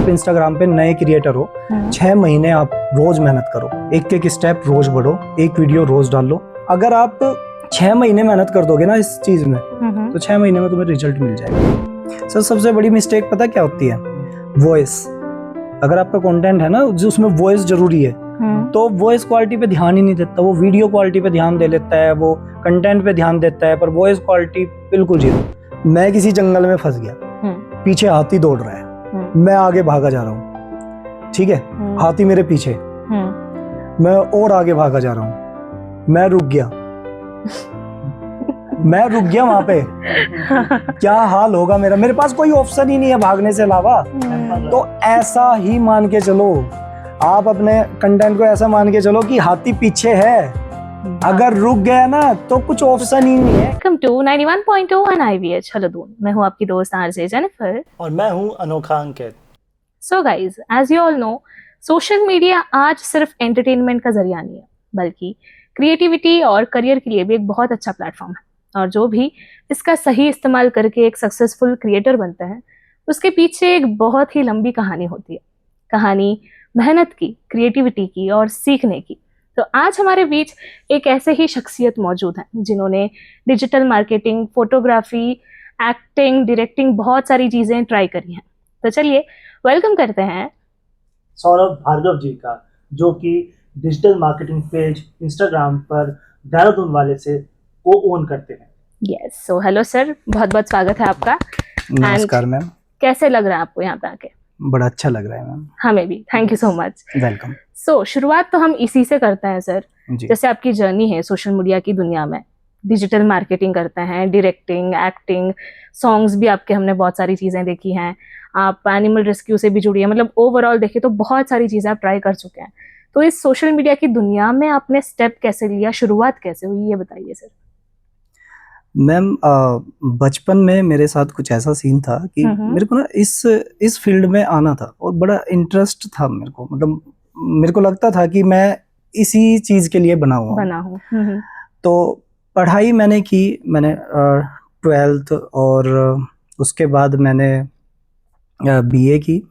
आप इंस्टाग्राम पे नए क्रिएटर हो, 6 महीने आप रोज मेहनत करो, एक एक स्टेप रोज बढ़ो, एक वीडियो रोज डाल लो। अगर आप 6 महीने मेहनत कर दोगे ना इस चीज में, तो 6 महीने में तुम्हें रिजल्ट मिल जाएगा। सर सबसे बड़ी मिस्टेक पता क्या होती है? वॉइस। अगर आपका कंटेंट है ना जो उसमें वॉइस जरूरी है, तो वॉइस क्वालिटी पे ध्यान ही नहीं देता, वो वीडियो क्वालिटी पे ध्यान दे लेता है, वो कंटेंट पे ध्यान देता है, पर वॉइस क्वालिटी बिल्कुल जीरो। मैं किसी जंगल में फंस गया, पीछे हाथी दौड़ रहा है, मैं आगे भागा जा रहा हूँ, ठीक है, हाथी मेरे पीछे, मैं और आगे भागा जा रहा हूँ, मैं रुक गया वहां पे, क्या हाल होगा मेरा? मेरे पास कोई ऑप्शन ही नहीं है भागने से अलावा। तो ऐसा ही मान के चलो, आप अपने कंटेंट को ऐसा मान के चलो कि हाथी पीछे है, अगर रुक गया ना तो कुछ ऑप्शन ही नहीं है। वेलकम टू 91.2 ऑन IVH हलदून। मैं हूं आपकी दोस्त आरजे जेनिफर और मैं हूं अनोखा Ankit. So guys, as you all know, social media आज सिर्फ एंटरटेनमेंट का जरिया नहीं है, बल्कि क्रिएटिविटी और करियर के लिए भी एक बहुत अच्छा प्लेटफॉर्म है। और जो भी इसका सही इस्तेमाल करके एक सक्सेसफुल क्रिएटर बनता है, उसके पीछे एक बहुत ही लंबी कहानी होती है। कहानी मेहनत की, क्रिएटिविटी की और सीखने की। तो आज हमारे बीच एक ऐसे ही शख्सियत मौजूद हैं जिन्होंने digital marketing, photography, acting, directing, बहुत सारी चीजें ट्राई करी हैं। तो चलिए वेलकम करते हैं सौरभ भार्गव जी का, जो कि डिजिटल मार्केटिंग पेज इंस्टाग्राम पर देहरादून वाले से वो ओन करते हैं। यस, सो हेलो सर, बहुत बहुत स्वागत है आपका। नमस्कार मैम। कैसे लग रहा है आपको यहाँ पे आके? बड़ा अच्छा लग रहा है मैम। हमें भी, thank you so much. Welcome. So शुरुआत तो हम इसी से करते हैं सर, जी। जैसे आपकी जर्नी है सोशल मीडिया की दुनिया में। डिजिटल मार्केटिंग करते हैं, डायरेक्टिंग, एक्टिंग, सॉन्ग्स भी आपके, हमने बहुत सारी चीजें देखी हैं। आप एनिमल रेस्क्यू से भी जुड़ी है, मतलब ओवरऑल देखें तो बहुत सारी चीजें आप ट्राई कर चुके हैं। तो इस सोशल मीडिया की दुनिया में आपने स्टेप कैसे लिया, शुरुआत कैसे हुई, ये बताइए सर। मैम बचपन में मेरे साथ कुछ ऐसा सीन था कि मेरे को ना इस फील्ड में आना था और बड़ा इंटरेस्ट था मेरे को, मतलब मेरे को लगता था कि मैं इसी चीज के लिए बना हूँ। तो पढ़ाई मैंने की, मैंने 12th और उसके बाद मैंने BA की।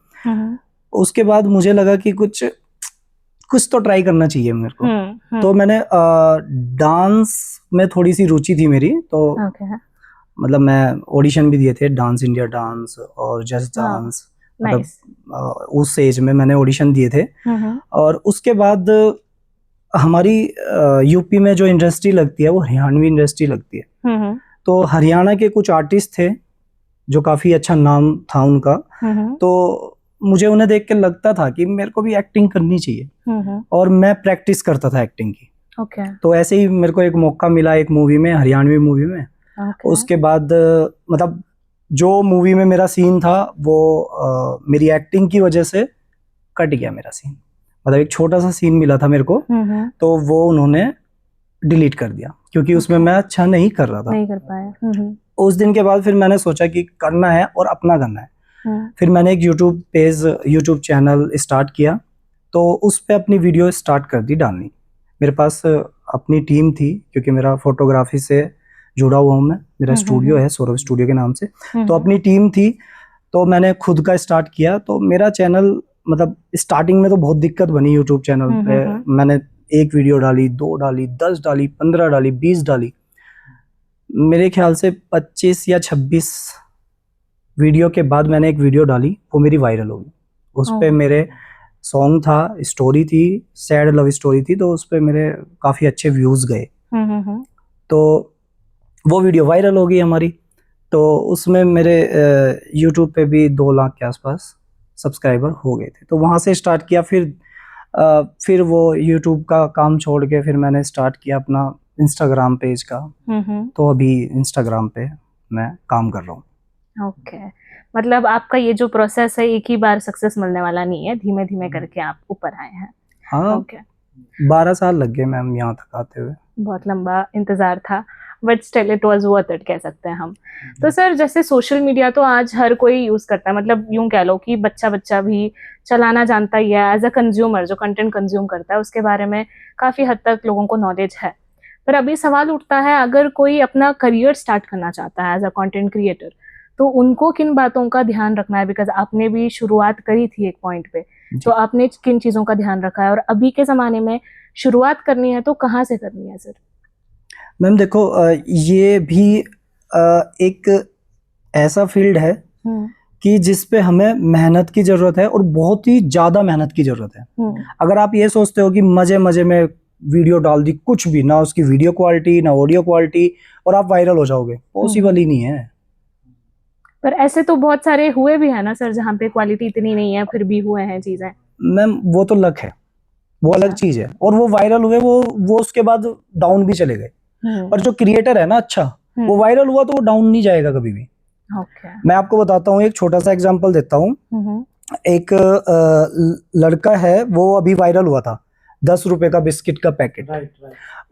उसके बाद मुझे लगा कि कुछ तो ट्राई करना चाहिए मेरे को। तो मैंने डांस में थोड़ी सी रुचि थी मेरी, तो मतलब मैं ऑडिशन भी दिए थे, डांस इंडिया डांस और जस्ट डांस, मतलब उस एज में मैंने ऑडिशन दिए थे। और उसके बाद हमारी यूपी में जो इंडस्ट्री लगती है वो हरियाणवी इंडस्ट्री लगती है। तो हरियाणा के कुछ आर्टिस्ट थे जो काफी अच्छा नाम था उनका, तो मुझे उन्हें देख के लगता था कि मेरे को भी एक्टिंग करनी चाहिए, और मैं प्रैक्टिस करता था एक्टिंग की। तो ऐसे ही मेरे को एक मौका मिला एक मूवी में, हरियाणवी मूवी में। उसके बाद मतलब जो मूवी में मेरा सीन था वो मेरी एक्टिंग की वजह से कट गया मेरा सीन, मतलब एक छोटा सा सीन मिला था मेरे को, तो वो उन्होंने डिलीट कर दिया क्योंकि उसमें मैं अच्छा नहीं कर रहा था, नहीं कर पाया। उस दिन के बाद फिर मैंने सोचा कि करना है और अपना करना है। फिर मैंने एक यूट्यूब चैनल स्टार्ट किया, तो उस पे अपनी वीडियो स्टार्ट कर दी डालनी। मेरे पास अपनी टीम थी क्योंकि मेरा फोटोग्राफी से जुड़ा हुआ हूँ मैं, मेरा स्टूडियो है सौरभ स्टूडियो के नाम से, तो अपनी टीम थी, तो मैंने खुद का स्टार्ट किया। तो मेरा चैनल, मतलब स्टार्टिंग में तो बहुत दिक्कत बनी यूट्यूब चैनल पे। मैंने एक वीडियो डाली, 2 डाली, 10 डाली, 15 डाली, 20 डाली, मेरे ख्याल से 25 या 26 वीडियो के बाद मैंने एक वीडियो डाली, वो मेरी वायरल हो गई। उस पे मेरे सॉन्ग था, स्टोरी थी, सैड लव स्टोरी थी, तो उस पे मेरे काफी अच्छे व्यूज गए। तो वो वीडियो वायरल हो गई हमारी, तो उसमें मेरे यूट्यूब पे भी 2 लाख के आसपास सब्सक्राइबर हो गए थे। तो वहाँ से स्टार्ट किया। फिर वो यूट्यूब का काम छोड़ के फिर मैंने स्टार्ट किया अपना इंस्टाग्राम पेज का। तो अभी इंस्टाग्राम पे मैं काम कर रहा हूँ। ओके, मतलब आपका ये जो प्रोसेस है एक ही बार सक्सेस मिलने वाला नहीं है, धीमे धीमे करके आप ऊपर आए हैं। हाँ, 12 साल लग गए मैम यहाँ तक आते हुए। बहुत लंबा इंतजार था, but still it was worth it कह सकते हैं हम। तो सर, जैसे सोशल मीडिया तो आज हर कोई यूज करता है, मतलब यूं कह लो कि बच्चा भी चलाना जानता ही है। एज अ कंज्यूमर जो कंटेंट कंज्यूम करता है उसके बारे में काफी हद तक लोगों को नॉलेज है। पर अभी सवाल उठता है, अगर कोई अपना करियर स्टार्ट करना चाहता है एज अ कंटेंट क्रिएटर, तो उनको किन बातों का ध्यान रखना है? बिकॉज आपने भी शुरुआत करी थी एक पॉइंट पे, तो आपने किन चीजों का ध्यान रखा है, और अभी के जमाने में शुरुआत करनी है तो कहाँ से करनी है सर? मैम देखो, ये भी एक ऐसा फील्ड है कि जिस पे हमें मेहनत की जरूरत है, और बहुत ही ज्यादा मेहनत की जरूरत है। अगर आप ये सोचते हो कि मजे मजे में वीडियो डाल दी, कुछ भी ना उसकी वीडियो क्वालिटी ना ऑडियो क्वालिटी, और आप वायरल हो जाओगे, पॉसिबल ही नहीं है। पर ऐसे तो बहुत सारे हुए भी है ना सर, जहाँ पे क्वालिटी इतनी नहीं है फिर भी हुए हैं चीजें। मैम वो तो लक है, वो अलग चीज है, और वो वायरल हुए, वो उसके बाद डाउन भी चले गए। पर जो क्रिएटर है ना अच्छा, वो वायरल हुआ तो वो डाउन नहीं जाएगा कभी भी। मैं आपको बताता हूँ, एक छोटा सा एग्जांपल देता हूँ। एक लड़का है, वो अभी वायरल हुआ था, 10 रुपए का बिस्किट का पैकेट।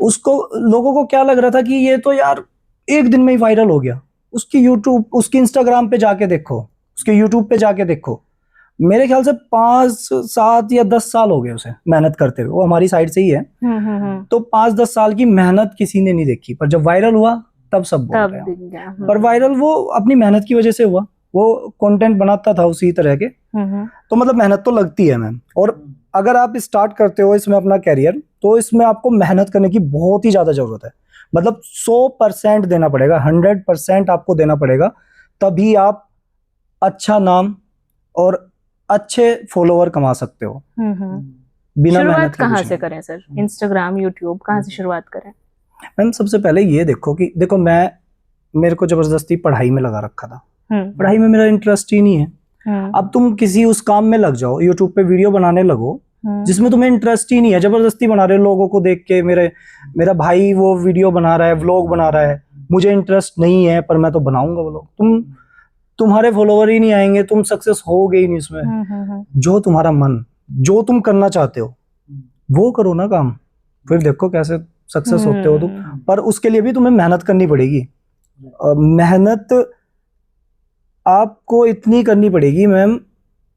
उसको लोगों को क्या लग रहा था कि ये तो यार एक दिन में ही वायरल हो गया। उसकी इंस्टाग्राम पे जाके देखो, उसके यूट्यूब पे जाके देखो, मेरे ख्याल से 5, 7 या 10 साल हो गए उसे मेहनत करते हुए। वो हमारी साइड से ही है। तो 5-10 साल की मेहनत किसी ने नहीं देखी, पर जब वायरल हुआ तब सब बोल रहे हैं। पर वायरल वो अपनी मेहनत की वजह से हुआ, वो कंटेंट बनाता था उसी तरह के। तो मतलब मेहनत तो लगती है मैम। और अगर आप स्टार्ट करते हो इसमें अपना कैरियर, तो इसमें आपको मेहनत करने की बहुत ही ज्यादा जरूरत है। मतलब 100% देना पड़ेगा, 100% आपको देना पड़ेगा, तभी आप अच्छा नाम और अच्छे फॉलोवर कमा सकते हो। बिना शुरुआत कहाँ से करें सर? इंस्टाग्राम, यूट्यूब, कहाँ से शुरुआत करें? मैम सबसे पहले ये देखो कि देखो, मेरे को जबरदस्ती पढ़ाई में लगा रखा था। पढ़ाई में मेरा इंटरेस्ट ही नहीं है। अब तुम किसी उस काम में लग जाओ, यूट्यूब पे वीडियो बनाने लगो जिसमें तुम्हें इंटरेस्ट ही नहीं है, जबरदस्ती बना रहे हो लोगों को देख के। मेरा भाई वो वीडियो बना रहा है, व्लॉग बना रहा है, मुझे इंटरेस्ट नहीं है, पर मैं तो बनाऊंगा व्लॉग। तुम्हारे फॉलोवर ही नहीं आएंगे, तुम सक्सेस होगे ही नहीं इसमें। जो तुम्हारा मन, जो तुम करना चाहते हो वो करो ना काम, फिर देखो कैसे सक्सेस होते हो तुम। पर उसके लिए भी तुम्हें मेहनत करनी पड़ेगी। मेहनत आपको इतनी करनी पड़ेगी मैम,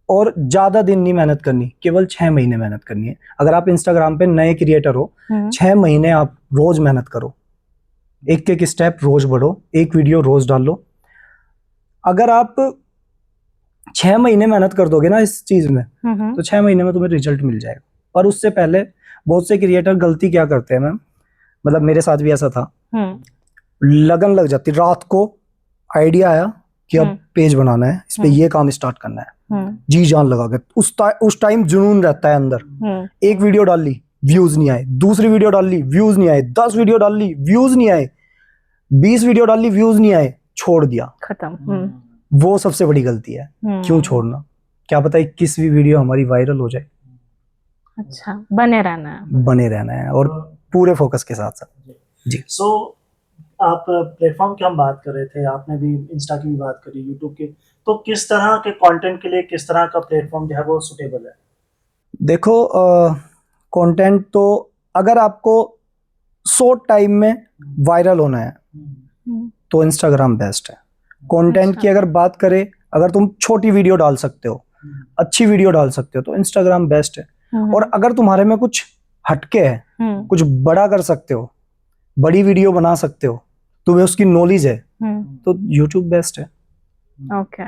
और ज्यादा दिन नहीं मेहनत करनी, केवल 6 महीने मेहनत करनी है। अगर आप इंस्टाग्राम पे नए क्रिएटर हो, 6 महीने आप रोज मेहनत करो, एक स्टेप रोज बढ़ो, एक वीडियो रोज डालो। अगर आप 6 महीने मेहनत कर दोगे ना इस चीज में, तो 6 महीने में तुम्हें रिजल्ट मिल जाएगा। पर उससे पहले बहुत से क्रिएटर गलती क्या करते हैं मैम, मतलब मेरे साथ भी ऐसा था, लगन लग जाती, रात को आइडिया आया कि अब पेज बनाना है, इस पे ये काम स्टार्ट करना है, जी जान लगा के। उस टाइम जुनून रहता है अंदर। एक वीडियो डाल ली, व्यूज नहीं आए, दूसरी वीडियो डाल ली, व्यूज नहीं आए, 10 वीडियो डाल ली, व्यूज नहीं आए, 20 वीडियो डाल ली, व्यूज नहीं आए, छोड़ दिया, खत्म। वो सबसे बड़ी गलती है। क्यों छोड़ना? क्या पता 21वीं वीडियो हमारी वायरल हो जाए। अच्छा, बने रहना है और पूरे फोकस के साथ साथ जी। सो आप प्लेटफॉर्म की हम बात कर रहे थे, आपने भी इंस्टा की भी बात करी, यूट्यूब की, तो किस तरह के कंटेंट के लिए किस तरह का प्लेटफॉर्म जो है वो सुटेबल है? देखो, कंटेंट तो अगर आपको शॉर्ट टाइम में वायरल होना है तो इंस्टाग्राम बेस्ट है। कंटेंट की अगर बात करें, अगर तुम छोटी वीडियो डाल सकते हो, अच्छी वीडियो डाल सकते हो, तो इंस्टाग्राम बेस्ट है। और अगर तुम्हारे में कुछ हटके है, कुछ बड़ा कर सकते हो, बड़ी वीडियो बना सकते हो, तुम्हें उसकी नॉलेज है, तो यूट्यूब बेस्ट है। ओके,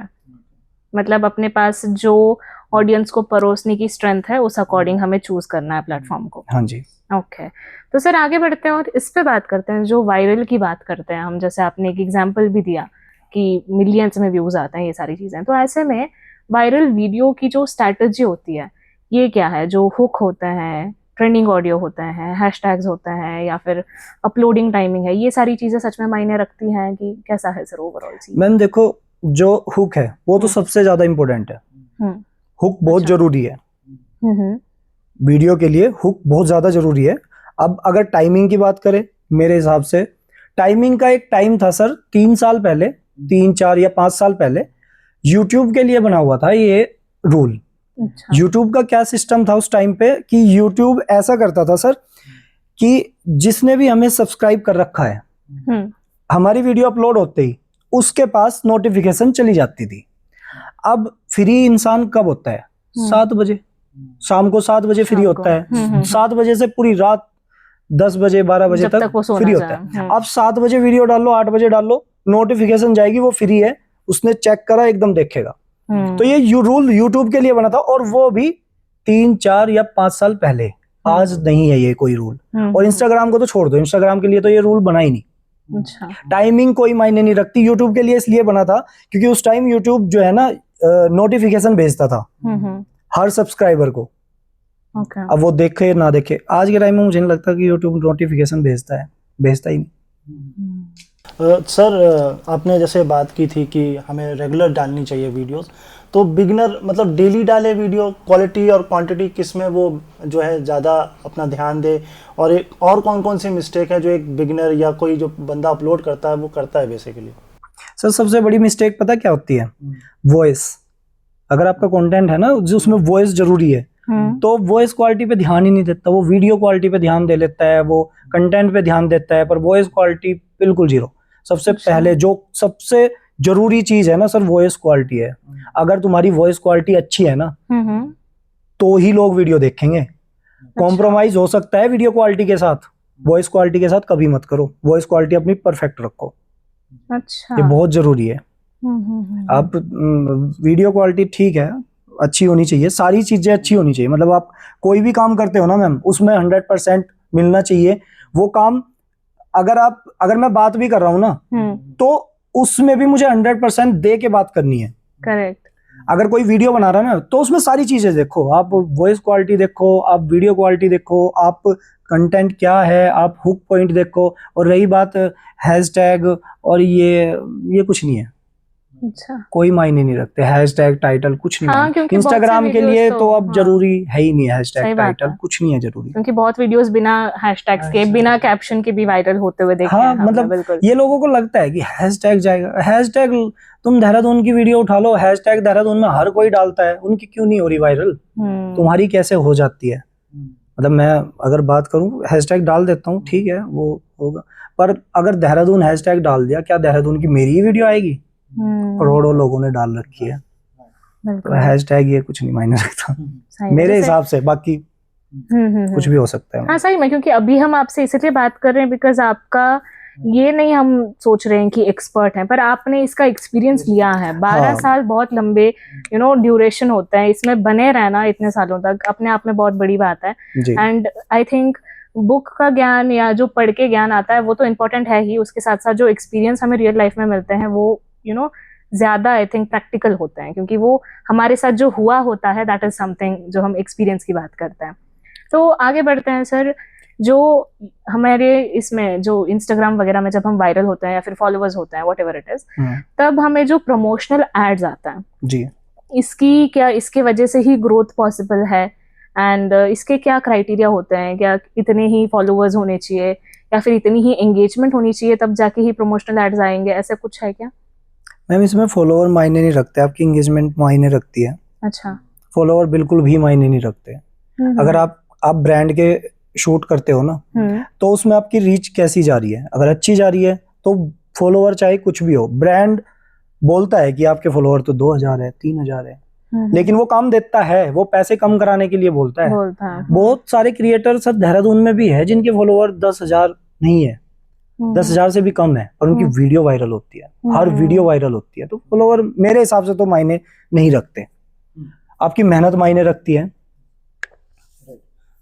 मतलब अपने पास जो ऑडियंस को परोसने की स्ट्रेंथ है उस अकॉर्डिंग हमें चूज करना है प्लेटफॉर्म को। हाँ जी। ओके, तो सर आगे बढ़ते हैं और इस पे बात करते हैं, जो वायरल की बात करते हैं हम, जैसे आपने एक एग्जांपल भी दिया कि मिलियंस में व्यूज आते हैं, ये सारी चीजें। तो ऐसे में वायरल वीडियो की जो स्ट्रैटेजी होती है, ये क्या है? जो हुक होता है, ट्रेंडिंग ऑडियो होता है, हैशटैग्स होता है, या फिर अपलोडिंग टाइमिंग है, ये सारी चीजें सच में मायने रखती हैं कि कैसा है सर ओवरऑल सीन? मैम देखो, जो हुक है वो तो सबसे ज्यादा इम्पोर्टेंट है। हुक बहुत जरूरी है वीडियो के लिए, हुक बहुत ज्यादा जरूरी है। अब अगर टाइमिंग की बात करें, मेरे हिसाब से टाइमिंग का एक टाइम था सर, 3 साल पहले, 3, 4 या 5 साल पहले यूट्यूब के लिए बना हुआ था ये रूल। यूट्यूब का क्या सिस्टम था उस टाइम पे कि यूट्यूब ऐसा करता था सर कि जिसने भी हमें सब्सक्राइब कर रखा है, हमारी वीडियो अपलोड होते ही उसके पास नोटिफिकेशन चली जाती थी। अब फ्री इंसान कब होता है? 7 बजे, शाम को 7 बजे फ्री होता है। 7 बजे से पूरी रात 10 बजे 12 बजे तक फ्री होता है। अब 7 बजे वीडियो डाल लो, 8 बजे डाल लो, नोटिफिकेशन जाएगी, वो फ्री है, उसने चेक करा एकदम देखेगा। तो ये रूल यूट्यूब के लिए बना था, और वो भी 3, 4 या 5 साल पहले, आज नहीं है ये कोई रूल। और इंस्टाग्राम को तो छोड़ दो, इंस्टाग्राम के लिए तो ये रूल बना ही नहीं। अच्छा। टाइमिंग कोई मायने नहीं रखती, यूट्यूब के लिए इसलिए बना था क्योंकि उस टाइम यूट्यूब जो है ना नोटिफिकेशन भेजता था हर सब्सक्राइबर को। Okay. अब वो देखे ना देखे, आज के टाइम में मुझे नहीं लगता कि यूट्यूब नोटिफिकेशन भेजता ही नहीं। सर आपने जैसे बात की थी कि हमें रेगुलर डालनी चाहिए वीडियोस, तो बिगिनर मतलब डेली डाले वीडियो, क्वालिटी और क्वांटिटी किस में वो जो है ज़्यादा अपना ध्यान दे, और एक और कौन कौन सी मिस्टेक है जो एक बिगिनर या कोई जो बंदा अपलोड करता है वो करता है बेसिकली? सर सबसे बड़ी मिस्टेक पता क्या होती है? वॉइस। अगर आपका कंटेंट है ना जो उसमें वॉइस जरूरी है, तो वॉइस क्वालिटी पे ध्यान ही नहीं देता, वो वीडियो क्वालिटी पे ध्यान दे लेता है, वो कंटेंट पे ध्यान देता है, पर वॉइस क्वालिटी बिल्कुल जीरो। सबसे पहले जो सबसे जरूरी चीज है ना सर, वॉइस क्वालिटी है। अगर तुम्हारी वॉइस क्वालिटी अच्छी है ना तो ही लोग वीडियो देखेंगे। कॉम्प्रोमाइज हो सकता है वीडियो क्वालिटी के साथ, वॉइस क्वालिटी के साथ कभी मत करो। वॉइस क्वालिटी अपनी परफेक्ट रखो। अच्छा। ये बहुत जरूरी है। आप वीडियो क्वालिटी ठीक है, अच्छी होनी चाहिए, सारी चीजें अच्छी होनी चाहिए। मतलब आप कोई भी काम करते हो ना मैम, उसमें 100% मिलना चाहिए वो काम। अगर मैं बात भी कर रहा हूँ ना तो उसमें भी मुझे 100% दे के बात करनी है। करेक्ट। अगर कोई वीडियो बना रहा है ना तो उसमें सारी चीजें देखो, आप वॉइस क्वालिटी देखो, आप वीडियो क्वालिटी देखो, आप कंटेंट क्या है, आप हुक पॉइंट देखो। और रही बात हैशटैग और ये कुछ नहीं है। अच्छा। कोई मायने नहीं रखते हैशटैग टाइटल, कुछ नहीं। हाँ, क्योंकि इंस्टाग्राम के लिए तो अब हाँ, जरूरी है ही नहीं हैशटैग टाइटल, कुछ नहीं है जरूरी। क्योंकि बहुत वीडियोस बिना हैशटैग्स के, बिना कैप्शन के भी वायरल होते हुए देखे हाँ, हैं। मतलब ये लोगों को लगता है कि हैशटैग जाएगा। हैशटैग तुम देहरादून की वीडियो उठा लो, हैशटैग देहरादून में हर कोई डालता है, उनकी क्यों नहीं हो रही वायरल? तुम्हारी कैसे हो जाती है? मतलब मैं अगर बात करूं, हैशटैग डाल देता हूं, ठीक है वो होगा, पर अगर देहरादून हैशटैग डाल दिया, क्या देहरादून की मेरी ही वीडियो आएगी? करोड़ों लोगों ने डाल रखी है, तो हैशटैग ये कुछ नहीं मायने रखता मेरे हिसाब से। बाकी कुछ भी हो सकता है। हाँ सही में, क्योंकि अभी हम आपसे इसलिए बात कर रहे हैं बिकॉज आपका ये नहीं हम सोच रहे हैं कि एक्सपर्ट हैं, पर आपने इसका एक्सपीरियंस लिया है। 12 साल बहुत लंबे ड्यूरेशन होता है, इसमें बने रहना इतने सालों तक अपने आप में बहुत बड़ी बात है। एंड आई थिंक बुक का ज्ञान या जो पढ़ के ज्ञान आता है वो तो इम्पोर्टेंट है ही, उसके साथ साथ जो एक्सपीरियंस हमें रियल लाइफ में मिलते हैं वो ज्यादा आई थिंक प्रैक्टिकल होते हैं, क्योंकि वो हमारे साथ जो हुआ होता है दैट इज समथिंग जो हम एक्सपीरियंस की बात करते हैं। तो आगे बढ़ते हैं सर। जो हमारे इसमें जो इंस्टाग्राम वगैरह में जब हम वायरल होते हैं या फिर फॉलोअर्स होते हैं व्हाटएवर इट इज, तब हमें जो प्रमोशनल एड्स आता है जी, इसके वजह से ही ग्रोथ पॉसिबल है? एंड इसके क्या क्राइटेरिया होते हैं? क्या इतने ही फॉलोअर्स होने चाहिए या फिर इतनी ही एंगेजमेंट होनी चाहिए तब जाके ही प्रमोशनल एड्स आएंगे? ऐसा कुछ है क्या? मैम इसमें फॉलोअर मायने नहीं रखते, आपकी एंगेजमेंट मायने रखती है। अच्छा। फॉलोअर बिल्कुल भी मायने नहीं रखते। अगर आप ब्रांड के शूट करते हो ना तो उसमें आपकी रीच कैसी जा रही है, अगर अच्छी जा रही है तो फॉलोअर चाहे कुछ भी हो, ब्रांड बोलता है कि आपके फॉलोअर तो 2000 है, 3000 है, लेकिन वो काम देता है, वो पैसे कम कराने के लिए बोलता है। बहुत सारे क्रिएटर सर देहरादून में भी है जिनके फॉलोअर 10,000 नहीं है, 10,000 से भी कम है, और उनकी वीडियो वायरल होती है, हर वीडियो वायरल होती है। तो फॉलोअर मेरे हिसाब से तो मायने नहीं रखते, आपकी मेहनत मायने रखती है।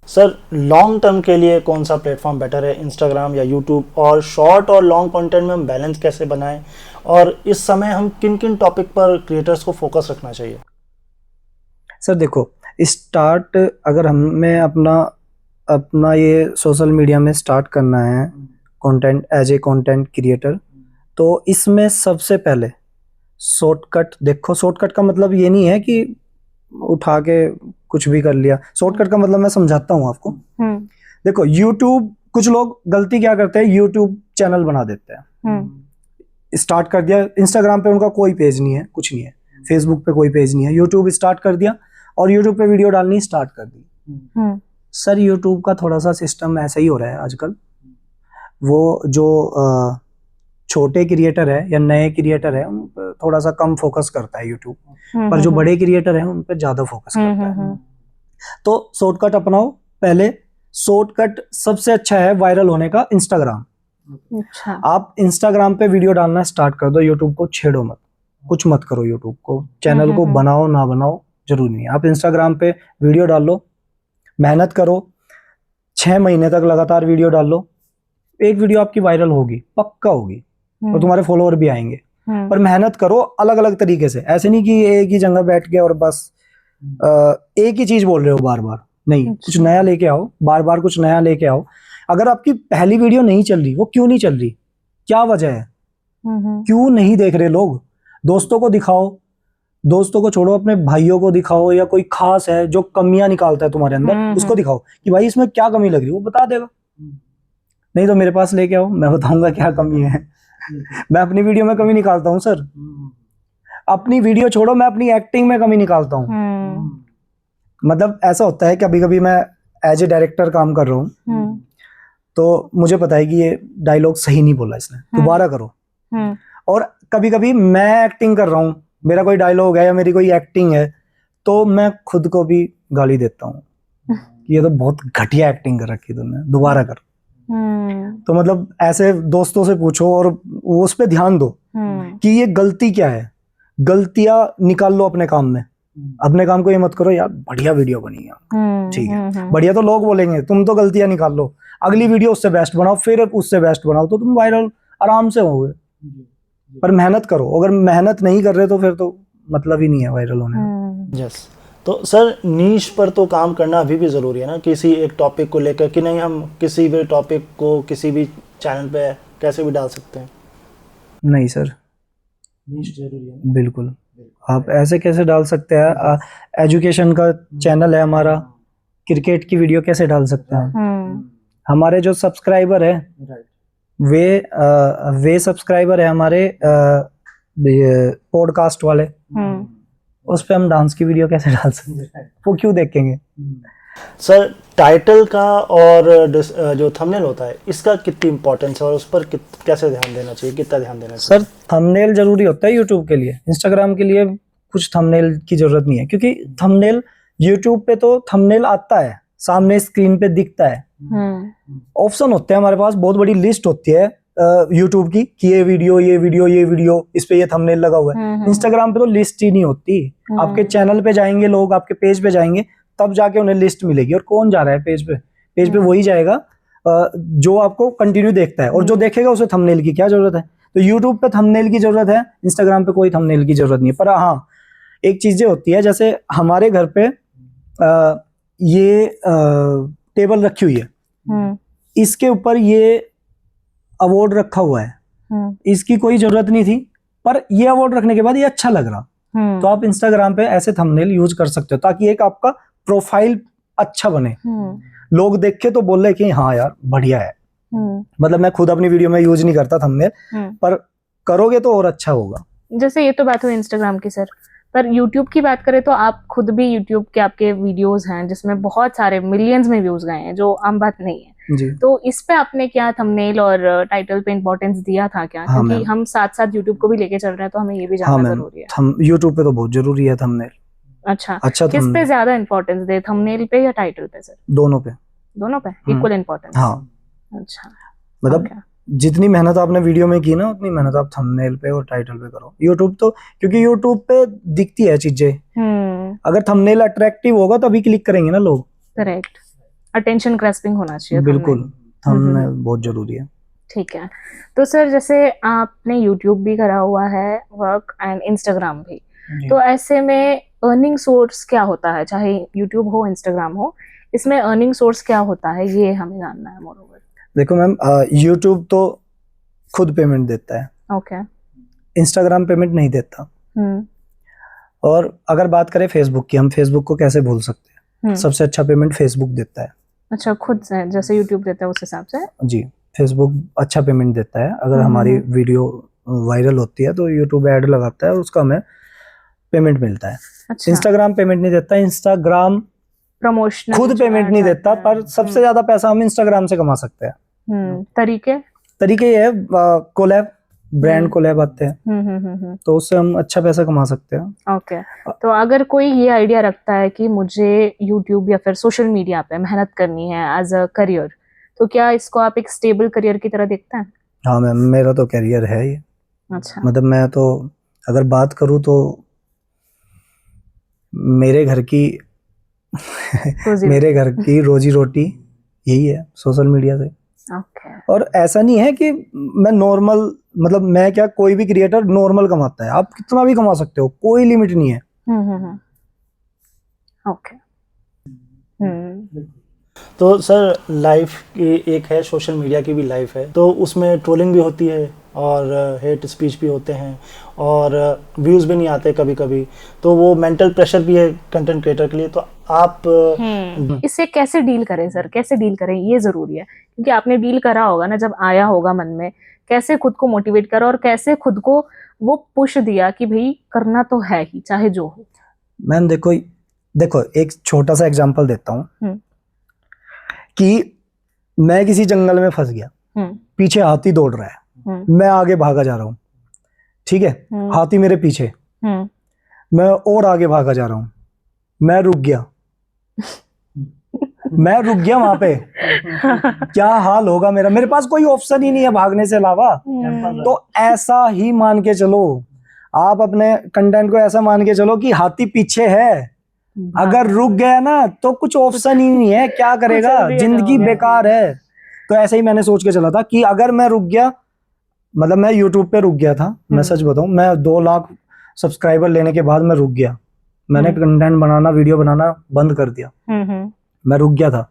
सर लॉन्ग टर्म के लिए कौन सा प्लेटफॉर्म बेटर है, इंस्टाग्राम या यूट्यूब? और शॉर्ट और लॉन्ग कंटेंट में हम बैलेंस कैसे बनाएं, और इस समय हम किन किन टॉपिक पर क्रिएटर्स को फोकस रखना चाहिए? सर देखो, स्टार्ट अगर हमें अपना ये सोशल मीडिया में स्टार्ट करना है content as a content creator, तो इसमें सबसे पहले शॉर्टकट देखो। शॉर्टकट का मतलब ये नहीं है कि उठा के कुछ भी कर लिया, शॉर्टकट का मतलब मैं समझाता हूँ आपको। देखो यूट्यूब, कुछ लोग गलती क्या करते हैं, यूट्यूब चैनल बना देते हैं, स्टार्ट कर दिया, इंस्टाग्राम पे उनका कोई पेज नहीं है, कुछ नहीं है, फेसबुक पे कोई पेज नहीं है, यूट्यूब स्टार्ट कर दिया और यूट्यूब पे वीडियो डालनी स्टार्ट कर दी। सर यूट्यूब का थोड़ा सा सिस्टम ऐसा ही हो रहा है आजकल, वो जो छोटे क्रिएटर है या नए क्रिएटर है उन पर थोड़ा सा कम फोकस करता है यूट्यूब, पर जो बड़े क्रिएटर है उन पर ज्यादा फोकस करता है। तो शॉर्टकट अपनाओ। पहले शॉर्टकट सबसे अच्छा है वायरल होने का, इंस्टाग्राम। अच्छा। आप इंस्टाग्राम पे वीडियो डालना स्टार्ट कर दो, यूट्यूब को छेड़ो मत। कुछ मत करो यूट्यूब को, चैनल को बनाओ ना बनाओ जरूरी नहीं है। आप इंस्टाग्राम पे वीडियो डाल लो, मेहनत करो, 6 महीने तक लगातार वीडियो डाल लो, एक वीडियो आपकी वायरल होगी, पक्का होगी, और तुम्हारे फॉलोअर भी आएंगे। पर मेहनत करो अलग अलग तरीके से, ऐसे नहीं कि एक ही जगह बैठ के और बस एक ही चीज बोल रहे हो बार बार, नहीं, कुछ नया लेके आओ, बार बार कुछ नया लेके आओ। अगर आपकी पहली वीडियो नहीं चल रही, वो क्यों नहीं चल रही, क्या वजह है, क्यों नहीं देख रहे लोग? दोस्तों को दिखाओ, दोस्तों को छोड़ो, अपने भाइयों को दिखाओ, या कोई खास है जो कमियां निकालता है तुम्हारे अंदर, उसको दिखाओ कि भाई इसमें क्या कमी लग रही है, वो बता देगा। नहीं तो मेरे पास लेके आओ, मैं बताऊंगा क्या कमी है। मैं अपनी वीडियो में कमी निकालता हूँ सर, अपनी वीडियो छोड़ो, मैं अपनी एक्टिंग में कमी निकालता हूँ। मतलब ऐसा होता है कि कभी कभी मैं एज ए डायरेक्टर काम कर रहा हूँ, तो मुझे पता है कि ये डायलॉग सही नहीं बोला इसने, दोबारा करो। और कभी कभी मैं एक्टिंग कर रहा हूँ, मेरा कोई डायलॉग है या मेरी कोई एक्टिंग है, तो मैं खुद को भी गाली देता हूँ कि ये तो बहुत घटिया एक्टिंग कर रखी तुमने, दोबारा कर। तो मतलब ऐसे दोस्तों से पूछो और उस पे ध्यान दो कि ये गलती क्या है, गलतियां निकाल लो अपने काम में। अपने काम को ये मत करो यार बढ़िया वीडियो बनी है, ठीक है, बढ़िया तो लोग बोलेंगे, तुम तो गलतियां निकाल लो, अगली वीडियो उससे बेस्ट बनाओ, फिर उससे बेस्ट बनाओ, तो तुम वायरल आराम से होगे। पर मेहनत करो, अगर मेहनत नहीं कर रहे तो फिर तो मतलब ही नहीं है वायरल होने का। यस। तो सर नीश पर तो काम करना अभी भी ज़रूरी है ना, किसी एक टॉपिक को लेकर, कि नहीं हम किसी भी टॉपिक को किसी भी चैनल पे कैसे भी डाल सकते हैं? नहीं सर, नीश जरूरी है। बिल्कुल, आप ऐसे कैसे डाल सकते हैं? एजुकेशन का चैनल है हमारा, क्रिकेट की वीडियो कैसे डाल सकते हैं? हमारे जो सब्सक्राइबर है वे सब्सक्राइबर है हमारे पॉडकास्ट वाले, उस पे हम डांस की वीडियो कैसे डाल सकते हैं? वो क्यों देखेंगे? सर टाइटल का और जो थंबनेल होता है इसका कितनी इंपॉर्टेंस है और उस पर कैसे ध्यान देना चाहिए, कितना ध्यान देना चाहिए? सर थंबनेल जरूरी होता है यूट्यूब के लिए, इंस्टाग्राम के लिए कुछ थंबनेल की जरूरत नहीं है, क्योंकि थंबनेल यूट्यूब पे तो थंबनेल आता है, सामने स्क्रीन पे दिखता है, ऑप्शन होते हैं हमारे पास, बहुत बड़ी लिस्ट होती है यूट्यूब की कि ये वीडियो इस पे ये थंबनेल लगा हुआ है। इंस्टाग्राम पे तो लिस्ट ही नहीं होती, आपके चैनल पे जाएंगे लोग, आपके पेज पे जाएंगे, तब जाके उन्हें लिस्ट मिलेगी। और कौन जा रहा है पेज पे वही जाएगा जो आपको कंटिन्यू देखता है, और जो देखेगा उसे थंबनेल की क्या जरूरत है? तो यूट्यूब पे थंबनेल की जरूरत है, इंस्टाग्राम पे कोई थंबनेल की जरूरत नहीं है। पर हाँ, एक चीजें होती है, जैसे हमारे घर पे ये टेबल रखी हुई है, इसके ऊपर ये अवार्ड रखा हुआ है, इसकी कोई जरूरत नहीं थी, पर ये अवार्ड रखने के बाद ये अच्छा लग रहा, तो आप इंस्टाग्राम पे ऐसे थंबनेल यूज कर सकते हो, ताकि एक आपका प्रोफाइल अच्छा बने, लोग देख के तो बोले कि हाँ यार बढ़िया है। मतलब मैं खुद अपनी वीडियो में यूज नहीं करता थंबनेल, पर करोगे तो और अच्छा होगा। जैसे ये तो बात हुई इंस्टाग्राम की सर, पर यूट्यूब की बात करें तो आप खुद भी यूट्यूब के आपके वीडियोस हैं जिसमें बहुत सारे मिलियंस में व्यूज गए हैं, जो आम बात नहीं है जी। तो इस पे आपने क्या थंबनेल और टाइटल पे इंपॉर्टेंस दिया था क्या? हाँ, क्योंकि हम साथ साथ यूट्यूब को भी लेके चल रहे हैं, तो हमें ये भी जानना जरूरी है। यूट्यूब पे तो बहुत जरूरी है थंबनेल। अच्छा किस पे ज्यादा इंपॉर्टेंस दे, थंबनेल पे या टाइटल पे सर? दोनों पे इक्वल इंपॉर्टेंस। हाँ, अच्छा, मतलब जितनी मेहनत आपने वीडियो में की ना, उतनी मेहनत आप थंबनेल पे और टाइटल पे करो। यूट्यूब तो क्योंकि यूट्यूब पे दिखती है चीजें, अगर थंबनेल अट्रैक्टिव होगा तभी क्लिक करेंगे ना लोग। करेक्ट, अटेंशन ग्रास्पिंग होना चाहिए। बिल्कुल, थंबनेल बहुत जरूरी है। ठीक है, तो सर जैसे आपने यूट्यूब भी करा हुआ है वर्क एंड इंस्टाग्राम भी, तो ऐसे में अर्निंग सोर्स क्या होता है, चाहे यूट्यूब हो इंस्टाग्राम हो, इसमें अर्निंग सोर्स क्या होता है, ये हमें जानना है मोर ओवर। देखो मैम, यूट्यूब तो खुद पेमेंट देता है, ओके, इंस्टाग्राम पेमेंट नहीं देता। और अगर बात करें फेसबुक की, हम फेसबुक को कैसे भूल सकते हैं? सबसे अच्छा पेमेंट फेसबुक देता है। अच्छा, खुद से जैसे यूट्यूब देता है उस हिसाब से? जी, फेसबुक अच्छा पेमेंट देता है। अगर हमारी वीडियो वायरल होती है तो यूट्यूब ऐड लगाता है और उसका हमें पेमेंट मिलता है। अच्छा। इंस्टाग्राम पेमेंट नहीं देता, इंस्टाग्राम प्रमोशन खुद पेमेंट नहीं देता, पर सबसे ज्यादा पैसा हम इंस्टाग्राम से कमा सकते हैं। तरीके ये है, कोलैब, ब्रांड कोलैब आते हैं, तो उससे हम अच्छा पैसा कमा सकते हैं। ओके, तो अगर कोई ये आइडिया रखता है कि मुझे यूट्यूब या फिर सोशल मीडिया पे मेहनत करनी है एज अ करियर, तो क्या इसको आप एक स्टेबल करियर की तरह देखते हैं? हाँ मैम, मेरा तो करियर है ये। अच्छा, मतलब मैं तो अगर बात करूँ तो मेरे घर की रोजी मेरे घर की रोजी रोटी यही है सोशल मीडिया से। ओके। और ऐसा नहीं है कि मैं नॉर्मल, मतलब मैं क्या, कोई भी क्रिएटर नॉर्मल कमाता है, आप कितना भी कमा सकते हो, कोई लिमिट नहीं है। ओके। हम्म। तो सर लाइफ की एक है, सोशल मीडिया की भी लाइफ है, तो उसमें ट्रोलिंग भी होती है और हेट स्पीच भी होते हैं और व्यूज़ भी नहीं आते कभी कभी, तो वो मेंटल प्रेशर भी है कंटेंट क्रिएटर के लिए। तो आप इससे कैसे डील करें सर, कैसे डील करें, ये जरूरी है, क्योंकि आपने डील करा होगा ना, जब आया होगा मन में, कैसे खुद को मोटिवेट करा और कैसे खुद को वो पुश दिया कि भाई करना तो है ही चाहे जो हो। मैम देखो देखो एक छोटा सा एग्जांपल देता हूँ कि मैं किसी जंगल में फंस गया, पीछे हाथी दौड़ रहा है, मैं आगे भागा जा रहा हूँ, ठीक है, हाथी मेरे पीछे, मैं और आगे भागा जा रहा हूँ, मैं रुक गया मैं रुक गया वहां पे, क्या हाल होगा मेरा, मेरे पास कोई ऑप्शन ही नहीं है भागने से अलावा। तो ऐसा ही मान के चलो, आप अपने कंटेंट को ऐसा मान के चलो कि हाथी पीछे है, अगर रुक गया ना तो कुछ ऑप्शन ही नहीं है, क्या करेगा, जिंदगी बेकार है। तो ऐसे ही मैंने सोच के चला था कि अगर मैं रुक गया, मतलब मैं यूट्यूब पे रुक गया था, मैं सच बताऊं, मैं 2 लाख सब्सक्राइबर लेने के बाद मैं रुक गया, मैंने कंटेंट बनाना, वीडियो बनाना बंद कर दिया, मैं रुक गया था।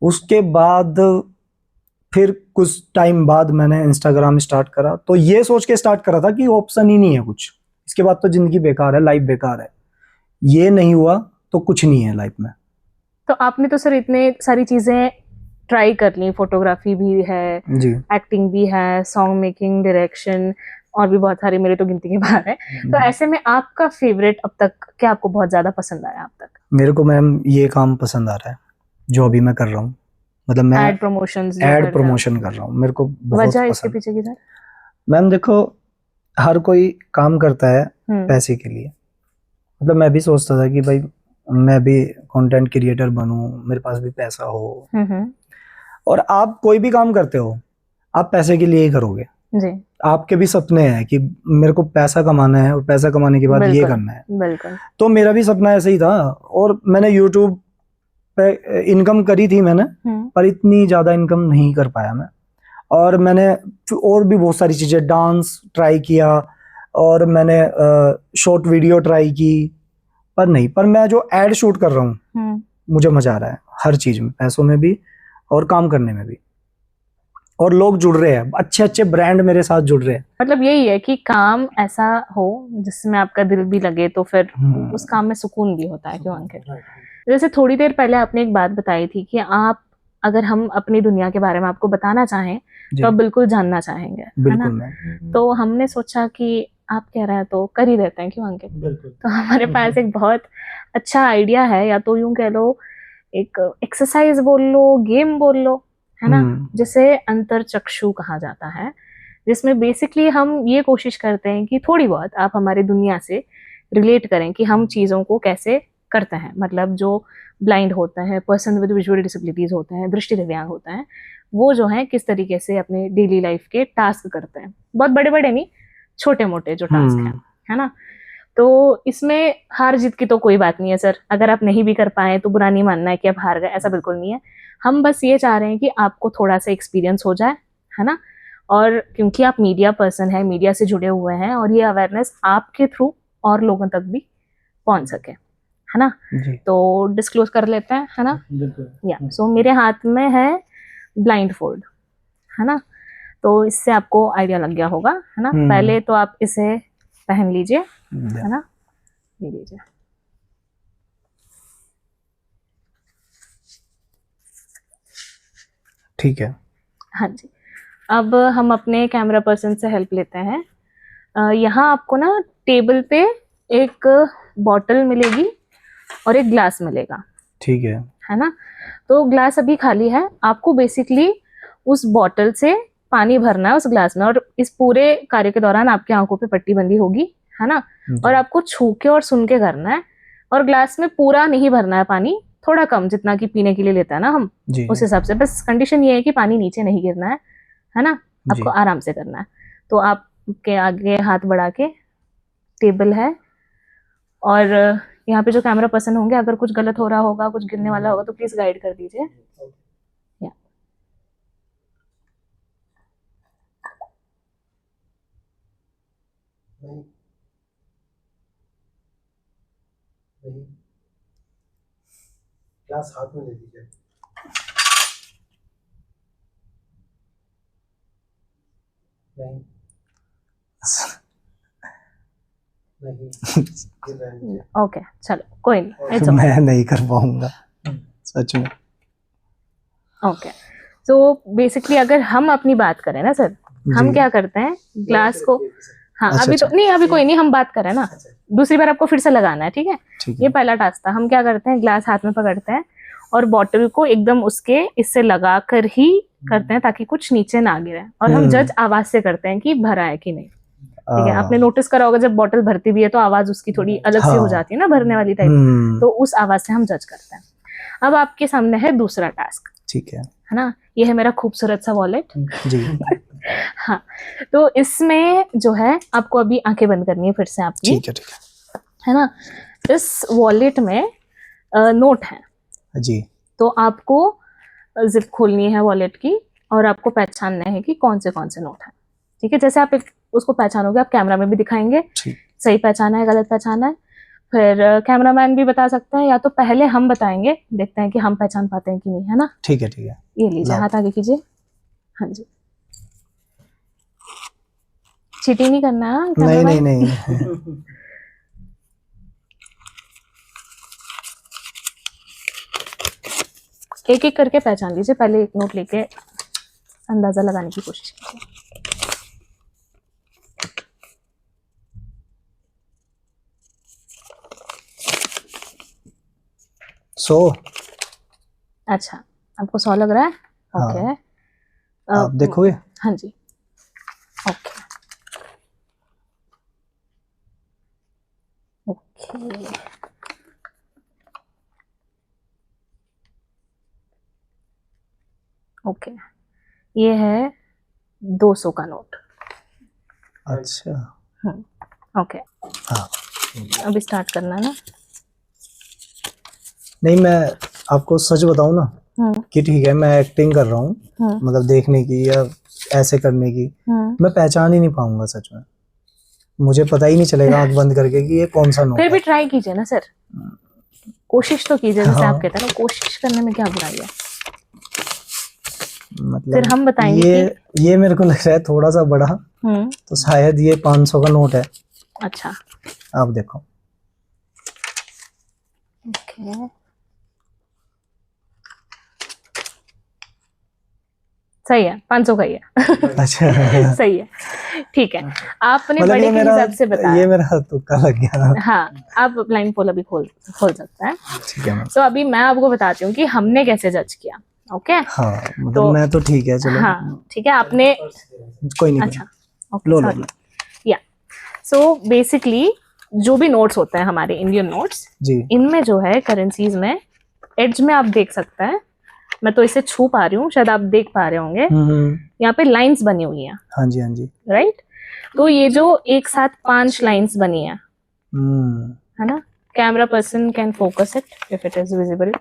उसके बाद फिर कुछ टाइम बाद मैंने इंस्टाग्राम स्टार्ट करा, तो ये सोच के स्टार्ट करा था कि ऑप्शन ही नहीं है कुछ, इसके बाद तो जिंदगी बेकार है, लाइफ बेकार है। ये नहीं हुआ तो कुछ नहीं है लाइफ में। तो आपने तो सर इतने सारी चीजें ट्राई कर ली, फोटोग्राफी भी है जी, एक्टिंग भी है, सॉन्ग मेकिंग, डायरेक्शन, और भी बहुत सारी, मेरे तो गिनती के बाहर है। तो ऐसे में आपका फेवरेट अब तक क्या आपको बहुत ज्यादा पसंद आया अब तक? मेरे को मैम ये काम पसंद आ रहा है जो अभी मैं कर रहा हूँ, मतलब मैं एड प्रमोशन कर रहा हूँ, मेरे को बहुत वजह इसके पसंद। पीछे की सर? मैम देखो, हर कोई काम करता है पैसे के लिए, मतलब मैं भी सोचता था कि भाई मैं भी कंटेंट क्रिएटर बनूं, मेरे पास भी पैसा हो। और आप कोई भी काम करते हो आप पैसे के लिए ही करोगे जी, आपके भी सपने हैं कि मेरे को पैसा कमाना है और पैसा कमाने के बाद ये करना है। बिल्कुल। तो मेरा भी सपना ऐसे ही था, और मैंने यूट्यूब पे इनकम करी थी मैंने, पर इतनी ज्यादा इनकम नहीं कर पाया मैं। और मैंने और भी बहुत सारी चीजें, डांस ट्राई किया और मैंने शॉर्ट वीडियो ट्राई की, पर नहीं, पर मैं जो एड शूट कर रहा हूँ मुझे मजा आ रहा है, हर चीज में, पैसों में भी और काम करने में भी, और लोग जुड़ रहे हैं, अच्छे अच्छे ब्रांड मेरे साथ जुड़ रहे हैं। मतलब यही है कि काम ऐसा हो जिसमें आपका दिल भी लगे, तो फिर उस काम में सुकून भी होता है, क्यों अंकित? जैसे थोड़ी देर पहले आपने एक बात बताई थी कि आप, अगर हम अपनी दुनिया के बारे में आपको बताना चाहें तो आप बिल्कुल जानना चाहेंगे, है ना? तो हमने सोचा कि आप कह रहे हैं तो कर ही देते हैं, क्यों अंकित? तो हमारे पास एक बहुत अच्छा आइडिया है, या तो यूं कह लो एक एक्सरसाइज बोल लो, गेम बोल लो, है ना, जिसे अंतरचक्षु कहा जाता है, जिसमें बेसिकली हम ये कोशिश करते हैं कि थोड़ी बहुत आप हमारी दुनिया से रिलेट करें कि हम चीज़ों को कैसे करते हैं। मतलब जो ब्लाइंड होते हैं, पर्सन विद विजुअल डिसेबिलिटीज होते हैं, दृष्टि दिव्यांग होते हैं, वो जो है किस तरीके से अपने डेली लाइफ के टास्क करते हैं, बहुत बड़े बड़े नहीं, छोटे मोटे जो टास्क हैं, है ना। तो इसमें हार जीत की तो कोई बात नहीं है सर, अगर आप नहीं भी कर पाए तो बुरा नहीं मानना है कि आप हार गए, ऐसा बिल्कुल नहीं है। हम बस ये चाह रहे हैं कि आपको थोड़ा सा एक्सपीरियंस हो जाए, है ना, और क्योंकि आप मीडिया पर्सन है, मीडिया से जुड़े हुए हैं, और ये अवेयरनेस आपके थ्रू और लोगों तक भी पहुंच सके, है ना। तो डिस्क्लोज कर लेते हैं, है ना। या सो मेरे हाथ में है ब्लाइंड फोल्ड, है ना, तो इससे आपको आइडिया लग गया होगा, है ना। पहले तो आप इसे पहन लीजिए, है ना, ले लीजिए। ठीक है, हाँ जी। अब हम अपने कैमरा पर्सन से हेल्प लेते हैं। यहाँ आपको ना टेबल पे एक बॉटल मिलेगी और एक ग्लास मिलेगा, ठीक है ना। तो ग्लास अभी खाली है, आपको बेसिकली उस बॉटल से पानी भरना है उस ग्लास में, और इस पूरे कार्य के दौरान आपकी आंखों पे पट्टी बंदी होगी, है ना, और आपको छू के और सुन के करना है। और ग्लास में पूरा नहीं भरना है पानी, थोड़ा कम, जितना कि पीने के लिए लेता है ना हम, उस हिसाब से। बस कंडीशन ये है कि पानी नीचे नहीं गिरना है ना, आपको आराम से करना है। तो आपके आगे हाथ बढ़ा के टेबल है, और यहाँ पे जो कैमरा पर्सन होंगे, अगर कुछ गलत हो रहा होगा, कुछ गिरने वाला होगा तो प्लीज गाइड कर दीजिए। या ग्लास हाथ में ले लीजिए। नहीं ओके, चलो कोई नहीं, इट्स मैं नहीं कर पाऊंगा सच में। ओके, तो बेसिकली अगर हम अपनी बात करें ना सर, हम जी। क्या करते हैं ग्लास को, हाँ अच्छा, अभी तो अच्छा। नहीं, अभी कोई नहीं, हम बात करें ना, दूसरी बार आपको फिर से लगाना है, ठीक है? ठीक ये है। पहला टास्क था। हम क्या करते हैं, ग्लास हाथ में पकड़ते हैं और बॉटल को एकदम उसके इससे लगा कर ही करते हैं ताकि कुछ नीचे ना गिरे, और हम जज आवाज से करते हैं कि भरा है कि नहीं, ठीक है? आपने नोटिस करा होगा जब बॉटल भरती भी है तो आवाज उसकी थोड़ी अलग सी हो हाँ। जाती है ना, भरने वाली टाइप, तो उस आवाज से हम जज करते हैं। अब आपके सामने है दूसरा टास्क, ठीक है ना? ये है मेरा खूबसूरत सा वॉलेट। जी। हाँ, तो इसमें जो है आपको अभी आंखें बंद करनी है फिर से आपकी, ठीक है है ना? इस वॉलेट में नोट है जी। तो आपको जिप खोलनी है वॉलेट की और आपको पहचानना है कि कौन से नोट है, ठीक है? जैसे आप उसको पहचानोगे, आप कैमरा में भी दिखाएंगे ठीक। सही पहचाना है गलत पहचाना है, फिर कैमरामैन भी बता सकता है, या तो पहले हम बताएंगे, देखते हैं कि हम पहचान पाते हैं कि नहीं, है ना? ठीक है ये लीजिए, हाथ आगे कीजिए। हाँ जी, चीटिंग नहीं करना है नहीं कैमरामैन। नहीं नहीं एक एक करके पहचान लीजिए, पहले एक नोट लेके अंदाजा लगाने की कोशिश कीजिए। सो अच्छा, आपको 100 लग रहा है? हाँ। ओके, आप देखोगे? हाँ जी, ओके ओके, ओके, ये है 200 का नोट। अच्छा ओके, हाँ। अभी स्टार्ट करना है ना? नहीं, मैं आपको सच बताऊं ना कि ठीक है, मैं एक्टिंग कर रहा हूँ, मतलब देखने की या ऐसे करने की, मैं पहचान ही नहीं पाऊंगा सच में, मुझे पता ही नहीं चलेगा आंख बंद करके कि ये कौन सा नोट फिर है। भी ट्राई कीजिए ना सर, कोशिश तो कीजिए, जैसे हाँ। आप कहते हैं ना, कोशिश करने में क्या बुराई है? मतलब फिर हम बताएंगे ये मेरे को लग रहा है थोड़ा सा बड़ा, तो शायद ये 500 का नोट है। अच्छा, आप देखो। ओके, सही है, 500 का ही है। अच्छा सही है, ठीक है। आपने मतलब बड़े ये के हिसाब से बताया। ये मेरा तुक्का लग गया। हाँ, आप ब्लाइंड पोल अभी खोल सकते हैं। ठीक है। तो अभी मैं आपको बताती हूँ कि हमने कैसे जज किया। ओके, हाँ, मतलब मैं तो ठीक है, चलो। हाँ ठीक है, आपने कोई नहीं। अच्छा ओके, सॉरी। या सो बेसिकली जो भी नोट्स होते हैं हमारे इंडियन नोट्स जी, इनमें जो है करेंसीज में एड्ज में आप देख सकते हैं, मैं तो इसे छू पा रही हूँ, शायद आप देख पा रहे होंगे, यहाँ पे लाइंस बनी हुई हैं। हाँ जी, हाँ जी, राइट? तो ये जो एक साथ 5 लाइंस बनी है ना? Camera person can focus it if it is visible.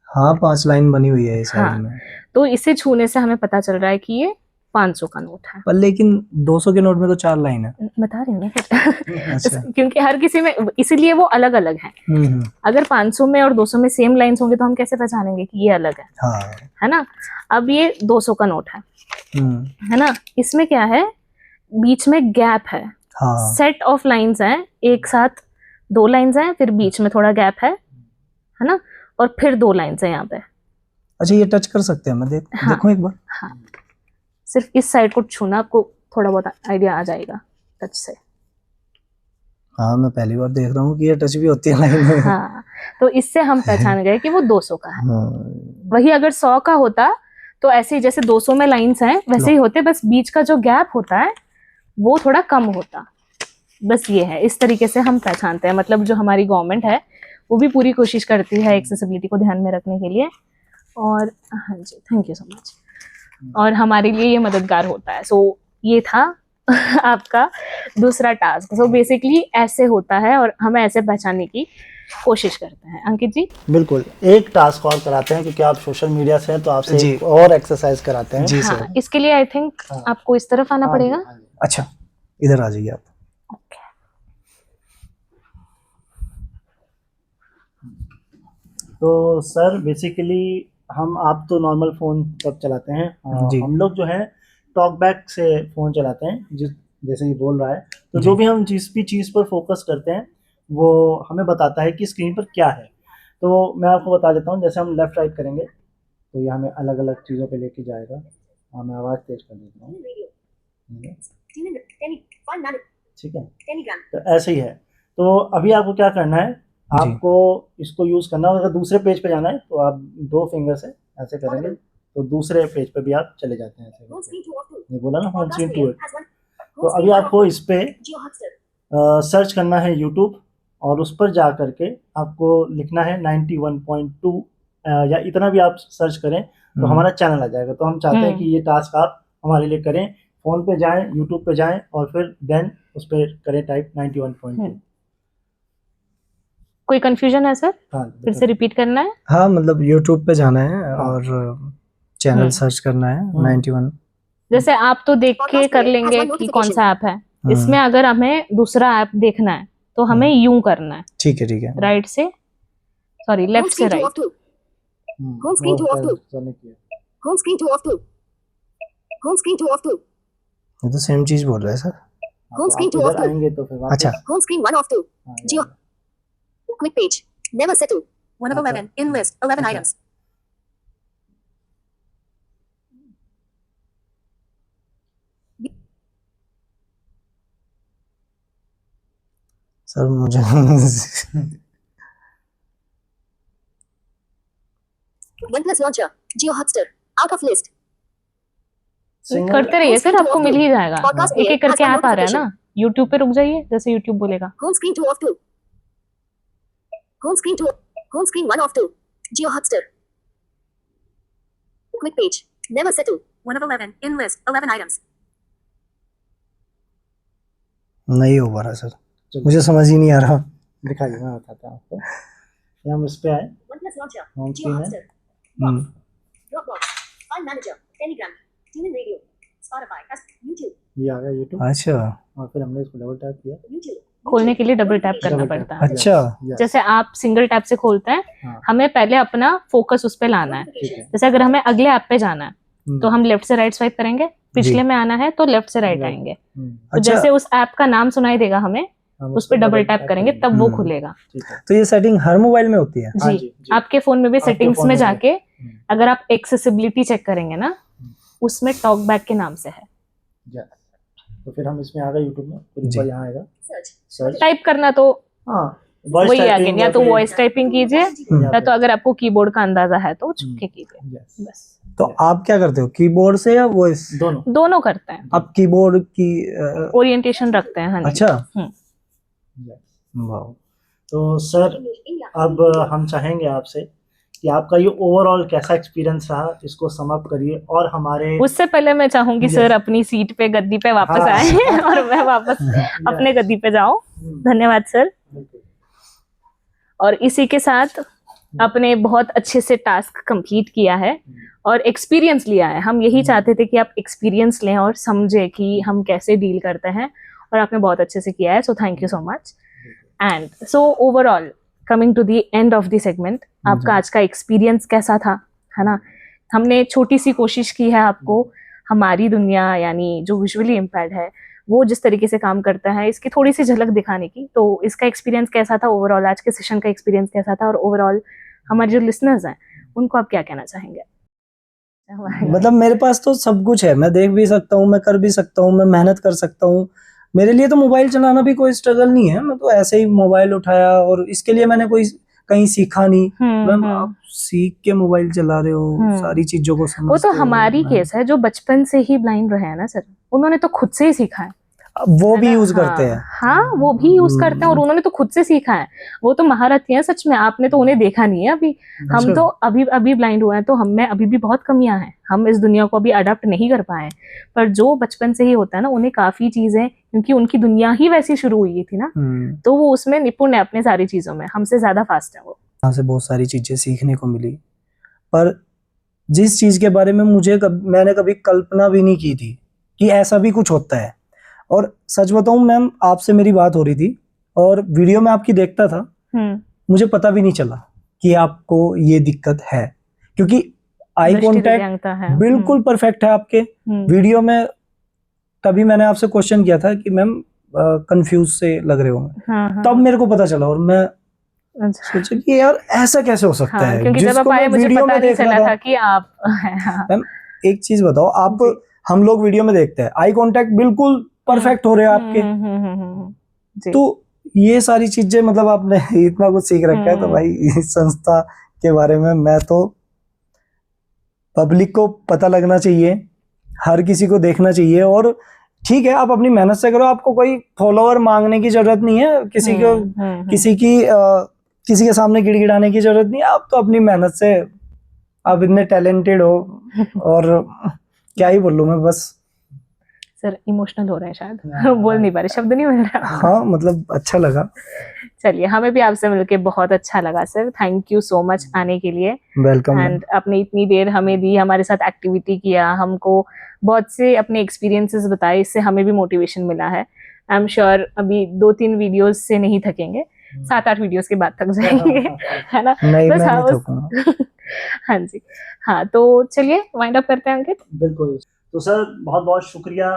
हाँ, 5 लाइन बनी हुई है इस साइड हाँ, में। तो इसे छूने से हमें पता चल रहा है कि ये 500 का नोट है। पर लेकिन 200 के नोट में तो 4 लाइन है। बता रही हूँ ना फिर। अच्छा। क्योंकि हर किसी में, इसीलिए वो अलग अलग है। अगर 500 में और 200 में सेम लाइंस होंगे तो हम कैसे पहचानेंगे कि ये अलग है? हाँ। है ना? अब ये 200 का नोट है ना? इसमें क्या है, बीच में गैप है। हाँ। सेट ऑफ लाइंस हैं, एक साथ 2 लाइंस हैं, फिर बीच में थोड़ा गैप है ना? और फिर 2 लाइंस हैं यहाँ पे। अच्छा, ये टच कर सकते हैं? मैं हाँ, देखूं एक बार? हाँ, सिर्फ इस साइड को छूना, आपको थोड़ा बहुत आइडिया आ जाएगा टच से। हाँ, मैं पहली बार देख रहा हूँ कि ये टच भी होती है लाइन में। हाँ, तो इससे हम पहचान गए कि वो 200 का है। हाँ। वही अगर 100 का होता तो ऐसे ही जैसे 200 में लाइंस हैं वैसे ही होते, बस बीच का जो गैप होता है वो थोड़ा कम होता। बस ये है, इस तरीके से हम पहचानते हैं। मतलब जो हमारी गवर्नमेंट है वो भी पूरी कोशिश करती है एक्सेसिबिलिटी को ध्यान में रखने के लिए। और हाँ जी, थैंक यू सो मच। और हमारे लिए ये मददगार होता है। सो ये था आपका दूसरा टास्क। सो बेसिकली ऐसे होता है और हमें ऐसे पहचानने की कोशिश करते हैं। अंकित जी बिल्कुल, एक टास्क और कराते हैं क्योंकि आप सोशल मीडिया से हैं तो आपसे जी। एक और एक्सरसाइज कराते हैं। जी हाँ, सर। इसके लिए आई थिंक हाँ। आपको इस तरफ आना हाँ जी, पड़ेगा। हाँ जी। अच्छा, इधर आ जाइए आप। तो सर बेसिकली आप तो नॉर्मल फ़ोन तब चलाते हैं, जी। हम लोग जो है टॉक बैक से फ़ोन चलाते हैं, जैसे ही बोल रहा है तो जी। जो भी हम जिस भी चीज़ पर फोकस करते हैं वो हमें बताता है कि स्क्रीन पर क्या है। तो मैं आपको बता देता हूँ, जैसे हम लेफ़्ट राइट करेंगे तो ये हमें अलग अलग चीज़ों पे लेके जाएगा। मैं आवाज़ तेज़ कर देता हूँ, ठीक है। तो ऐसे ही है। तो अभी आपको क्या करना है, जी। आपको इसको यूज़ करना है। अगर दूसरे पेज पे जाना है तो आप 2 फिंगर से ऐसे करेंगे तो दूसरे पेज पे भी आप चले जाते हैं ऐसे करके। ये बोला ना होम स्क्रीन टू है। तो अभी आपको इस पे सर्च करना है यूट्यूब और उस पर जा करके आपको लिखना है 91.2 या इतना भी आप सर्च करें तो हमारा चैनल आ जाएगा। तो हम चाहते हैं कि ये टास्क आप हमारे लिए करें। फ़ोन पे जाएँ, यूट्यूब पे जाएँ और फिर देन उस पे करें टाइप 91.2। कोई कंफ्यूजन है सर? हाँ, फिर से रिपीट करना है। हाँ, मतलब यूट्यूब पे जाना है हाँ। और चैनल सर्च करना है 91। जैसे आप तो देख के कर लेंगे कि कौन सा ऐप है। इसमें अगर हमें दूसरा ऐप देखना है तो हमें यूं करना है, ठीक है, ठीक है। राइट से सॉरी लेफ्ट से right. Home screen two of two. Home screen two of two. ये तो सेम चीज बोल रहा है sir. Home screen two of two आएंगे तो फिर वापस अच्छा। Home screen 1 of 2 Jio quick page never settle 1 of 11 in list 11 items। Sir मुझे OnePlus launcher Jio Hotstar out of list. करते रहिए सर, आपको मिल ही जाएगा। एक एक करके ऐप आ रहा है ना। यूट्यूब पे रुक जाइए, जैसे यूट्यूब बोलेगा। Home screen 2 of 2 home screen 1 of 2 Jio Hotstar quick page never settle 1 of 11 in list 11 items। नहीं हो पा रहा सर, मुझे समझ ही नहीं आ रहा। दिखाइए, मैं बताता हूँ आपको। ये हम इस पे आए, होम स्क्रीन है, Dropbox, file manager, Telegram, TuneIn radio, Spotify, YouTube. ये आ गया यूट्यूब। अच्छा। और फिर हमने इसको डबल टैप किया। यूट्यूब खोलने के लिए डबल टैप करना पड़ता है। अच्छा। जैसे आप सिंगल टैप से खोलते हैं, हाँ। हमें पहले अपना फोकस उस पे लाना है। ठीक है। जैसे अगर हमें अगले ऐप पे जाना है तो हम लेफ्ट से राइट स्वाइप करेंगे, पिछले में आना है तो लेफ्ट से राइट आएंगे। तो जैसे उस ऐप का नाम सुनाई देगा हमें, उस पे डबल टैप करेंगे तब वो खुलेगा। तो ये सेटिंग हर मोबाइल में होती है? जी, आपके फोन में भी सेटिंग्स में जाके अगर आप एक्सेसिबिलिटी चेक करेंगे ना, उसमें टॉक बैक के नाम से है। तो फिर हम इसमें आ गए यूट्यूब में, फिर ऊपर यहाँ आएगा सर्च टाइप करना, तो हाँ वही अगेन या तो वॉइस टाइपिंग कीजिए या तो अगर आपको कीबोर्ड का अंदाजा है तो छुप के कीजिए बस। तो आप क्या करते हो, कीबोर्ड से या वॉइस? दोनों करते हैं। आप कीबोर्ड की ओरिएंटेशन रखते हैं। हाँ जी। अच्छा। वाह। तो सर अब हम चाहेंगे आपसे कि आपका ये ओवरऑल कैसा एक्सपीरियंस रहा, इसको सम अप करिए। और हमारे उससे पहले मैं चाहूंगी सर अपनी सीट पे गद्दी पे वापस आए और मैं वापस अपने गद्दी पे जाऊं। धन्यवाद सर। और इसी के साथ आपने बहुत अच्छे से टास्क कंप्लीट किया है और एक्सपीरियंस लिया है। हम यही चाहते थे कि आप एक्सपीरियंस लें और समझे कि हम कैसे डील करते हैं, और आपने बहुत अच्छे से किया है। So thank you so much. And so overall coming to the end of the segment, आपका आज का एक्सपीरियंस कैसा था, है ना? हमने छोटी सी कोशिश की है आपको हमारी दुनिया यानी जो विजुअली इम्पेयर्ड है वो जिस तरीके से काम करता है इसकी थोड़ी सी झलक दिखाने की। तो इसका एक्सपीरियंस कैसा था ओवरऑल, आज के सेशन का एक्सपीरियंस कैसा था, और ओवरऑल हमारे जो लिसनर्स हैं उनको आप क्या कहना चाहेंगे? मतलब मेरे पास तो सब कुछ है, मैं देख भी सकता हूँ, मैं कर भी सकता हूँ, मैं मेहनत कर सकता हूँ। मेरे लिए तो मोबाइल चलाना भी कोई स्ट्रगल नहीं है। मैं तो ऐसे ही मोबाइल उठाया और इसके लिए मैंने कोई कहीं सीखा नहीं। मैम आप सीख के मोबाइल चला रहे हो, सारी चीजों को समझते हो। वो तो हमारी केस है जो बचपन से ही ब्लाइंड रहे हैं ना सर, उन्होंने तो खुद से ही सीखा है। वो भी है ना? यूज करते हैं। हाँ, वो भी यूज करते हैं और उन्होंने तो खुद से सीखा है। वो तो महारथी हैं सच में, आपने तो उन्हें देखा नहीं है अभी। हम अच्छा। तो अभी अभी ब्लाइंड हुए हैं, तो हम में अभी भी बहुत कमियां हैं, हम इस दुनिया को अभी अडॉप्ट नहीं कर पाए हैं। पर जो बचपन से ही होता है ना, उन्हें काफी चीजें, क्योंकि उनकी दुनिया ही वैसी शुरू हुई थी ना, तो वो उसमें निपुण है अपने सारी चीजों में, हमसे ज्यादा फास्ट है वो। वहाँ से बहुत सारी चीजें सीखने को मिली, पर जिस चीज के बारे में मैंने कभी कल्पना भी नहीं की थी कि ऐसा भी कुछ होता है। और सच बताऊं मैम, आपसे मेरी बात हो रही थी और वीडियो में आपकी देखता था, मुझे पता भी नहीं चला कि आपको ये दिक्कत है, क्योंकि आई कांटेक्ट बिल्कुल परफेक्ट है आपके। वीडियो में तभी मैंने आपसे क्वेश्चन किया था कि मैम कंफ्यूज से लग रहे हो, तब मेरे को पता चला और मैं सोचा कि यार ऐसा कैसे हो सकता है, क्योंकि जब आप आए मुझे पता नहीं चला था कि आप मैम एक चीज बताओ, आप हम लोग वीडियो में देखते हैं आई कांटेक्ट बिल्कुल परफेक्ट हो रहे हैं आपके, तो ये सारी चीजें मतलब आपने इतना कुछ सीख रखा है, तो भाई इस संस्था के बारे में मैं तो, पब्लिक को पता लगना चाहिए, हर किसी को देखना चाहिए। और ठीक है, आप अपनी मेहनत से करो, आपको कोई फॉलोअर मांगने की जरूरत नहीं है, किसी के सामने गिड़गिड़ाने की जरूरत नहीं है। आप तो अपनी मेहनत से, आप इतने टैलेंटेड हो, और क्या ही बोलूं मैं, बस सर इमोशनल हो रहे हैं शायद, बोल नहीं पा रहे, शब्द नहीं मिल रहा। हाँ मतलब अच्छा लगा। चलिए, हमें भी आपसे मिलके बहुत अच्छा लगा sir, thank you so much आने के लिए। वेलकम। एंड आपने इतनी देर हमें दी, हमारे साथ एक्टिविटी किया, हमको बहुत से अपने एक्सपीरियंसेस बताए, इससे हमें भी मोटिवेशन मिला है। आई एम श्योर अभी 2-3 वीडियोस से नहीं थकेंगे, 7-8 वीडियोस के बाद थक जाएंगे, है ना? नहीं, बस मैं नहीं थकूंगा। हाँ जी, हाँ तो चलिए वाइंड अप करते हैं अंकित। बिल्कुल। तो सर बहुत बहुत शुक्रिया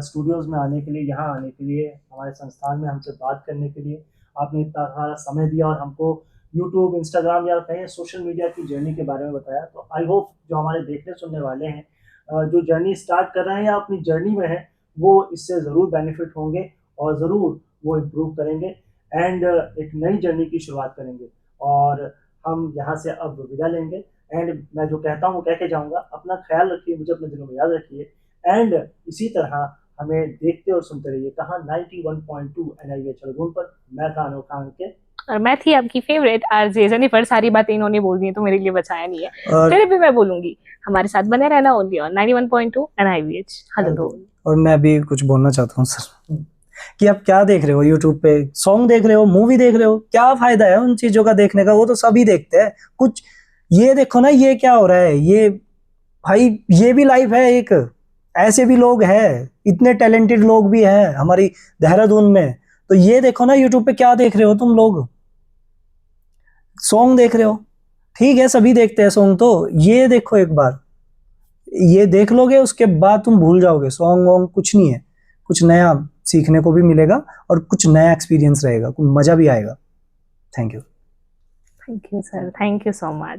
स्टूडियोज में आने के लिए, यहाँ आने के लिए, हमारे संस्थान में हमसे बात करने के लिए। आपने इतना सारा समय दिया और हमको यूट्यूब, इंस्टाग्राम या कहीं सोशल मीडिया की जर्नी के बारे में बताया। तो आई होप जो हमारे देखने सुनने वाले हैं, जो जर्नी स्टार्ट कर रहे हैं या अपनी जर्नी में है, वो इससे ज़रूर बेनिफिट होंगे और ज़रूर वो इम्प्रूव करेंगे एंड एक नई जर्नी की शुरुआत करेंगे। और हम यहाँ से अब विदा लेंगे एंड मैं जो कहता हूँ वो कह के जाऊँगा, अपना ख्याल रखिए, मुझे अपने दिलों में याद रखिए एंड इसी तरह हमें देखते और सुनते रहिए। कहाँ 91.2 NIVH रंगून पर। मैं था अनोखा अंकित और मैं थी आपकी फेवरेट आरजे जेनिफर। सारी बातें इन्होंने बोल दी है तो मेरे लिए बचाया नहीं है, फिर भी मैं बोलूंगी, हमारे साथ बने रहना ओनली ऑन 91.2 NIVH। हेलो। और मैं भी कुछ बोलना चाहता हूँ सर, कि आप क्या देख रहे हो यूट्यूब पे, सॉन्ग देख रहे हो, मूवी देख रहे हो, क्या फायदा है उन चीजों का देखने का? वो तो सभी देखते हैं। कुछ ये देखो ना, ये क्या हो रहा है, ये भाई ये भी लाइफ है एक, ऐसे भी लोग हैं, इतने टैलेंटेड लोग भी हैं हमारी देहरादून में। तो ये देखो ना यूट्यूब पे क्या देख रहे हो तुम लोग, सॉन्ग देख रहे हो, ठीक है सभी देखते हैं सॉन्ग, तो ये देखो एक बार, ये देख लोगे उसके बाद तुम भूल जाओगे, सॉन्ग वॉन्ग कुछ नहीं है, कुछ नया सीखने को भी मिलेगा और कुछ नया एक्सपीरियंस रहेगा, कुछ मजा भी आएगा। Thank you. Thank you sir, thank you so much.